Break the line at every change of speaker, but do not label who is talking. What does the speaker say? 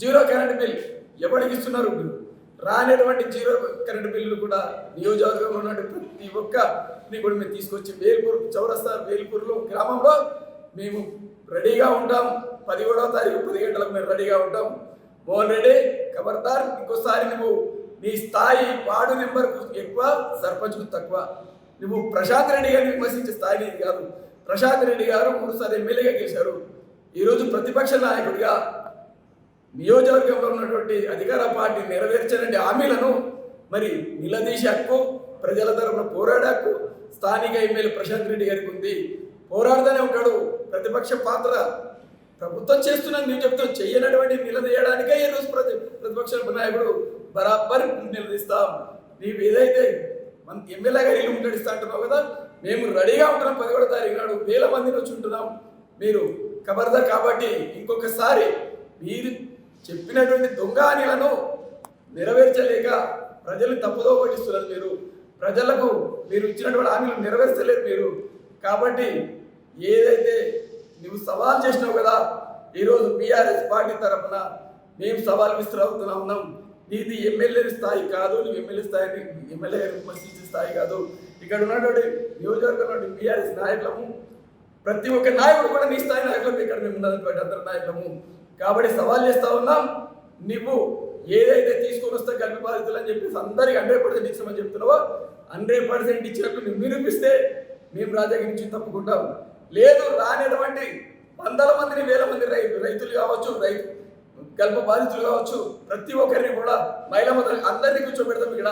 Zero current bill ఎవరికి ఇస్తున్నారు? రానటువంటి జీరో కరెంట్ బిల్లులు కూడా నియోజకవర్గంలో ఉన్నటువంటి ప్రతి ఒక్కరిని కూడా మేము తీసుకొచ్చి వేల్పూర్ చౌరస్తా వేల్పూర్లో గ్రామంలో మేము రెడీగా ఉంటాం. 17వ తారీఖు 10 గంటలకు మేము రెడీగా ఉంటాం. మోహన్ రెడ్డి ఖబర్దార్, ఇంకోసారి నువ్వు నీ స్థాయి వార్డు నెంబర్కు ఎక్కువ, సర్పంచ్కు తక్కువ. నువ్వు ప్రశాంత్ రెడ్డి గారిని విమర్శించే స్థాయి నీది కాదు. ప్రశాంత్ రెడ్డి గారు 3 సార్లు ఎమ్మెల్యేగా గెలిచారు. ఈరోజు ప్రతిపక్ష నాయకుడిగా నియోజకవర్గంలో ఉన్నటువంటి అధికార పార్టీ నెరవేర్చని హామీలను మరి నిలదీసే హక్కు, ప్రజల తరఫున పోరాడే హక్కు స్థానిక ఎమ్మెల్యే ప్రశాంత్ రెడ్డి గారికి ఉంది. పోరాడుతూనే ఉంటాడు. ప్రతిపక్ష పాత్ర ప్రభుత్వం చేస్తున్నది నువ్వు చెప్తావు, చెయ్యనటువంటి నిలదీయడానికే ఈరోజు ప్రతిపక్ష నాయకుడు బరాబర్ నిలదీస్తాం. నీవు ఏదైతే మన ఎమ్మెల్యే గారు ఇల్లు ముట్టడిస్తా అంటున్నావు కదా, మేము రెడీగా ఉంటున్నాం. 11వ తారీఖు నాడు 1000 మందిని వచ్చి ఉంటున్నాం. మీరు ఖబర్దార్. కాబట్టి ఇంకొకసారి మీరు చెప్పినటువంటి దొంగ హామీలను నెరవేర్చలేక ప్రజలు తప్పుదో పట్టిస్తున్నారు. మీరు ప్రజలకు మీరు ఇచ్చినటువంటి హామీలు నెరవేర్చలేరు మీరు. కాబట్టి ఏదైతే నువ్వు సవాల్ చేసినావు కదా, ఈరోజు బీఆర్ఎస్ పార్టీ తరఫున మేము సవాల్ విస్తున్నా ఉన్నాం. నీది ఎమ్మెల్యే స్థాయి కాదు, నువ్వు ఎమ్మెల్యే స్థాయిని ఎమ్మెల్యే విమర్శించే స్థాయి కాదు. ఇక్కడ ఉన్నటువంటి నియోజకవర్గంలో బీఆర్ఎస్ నాయకులము, ప్రతి ఒక్క నాయకుడు కూడా నీ స్థాయి నాయకులు ఇక్కడ మేము ఉన్నటువంటి అందరు నాయకులము. కాబట్టి సవాల్ చేస్తా ఉన్నాం. నువ్వు ఏదైతే తీసుకొని వస్తా కలిపి బాధితులు అని చెప్పేసి అందరికి 100% ఇచ్చామని చెప్తున్నావో 100% ఇచ్చినట్టు నువ్వు నిరూపిస్తే మేము రాజకీయ నుంచి తప్పుకుంటాం. లేదు, రానటువంటి 100 మందిని 1000 మంది రైతులు కావచ్చు, కల్ప బాధితులు కావచ్చు, ప్రతి ఒక్కరిని కూడా మహిళా అందరినీ కూర్చోబెడతాం ఇక్కడ.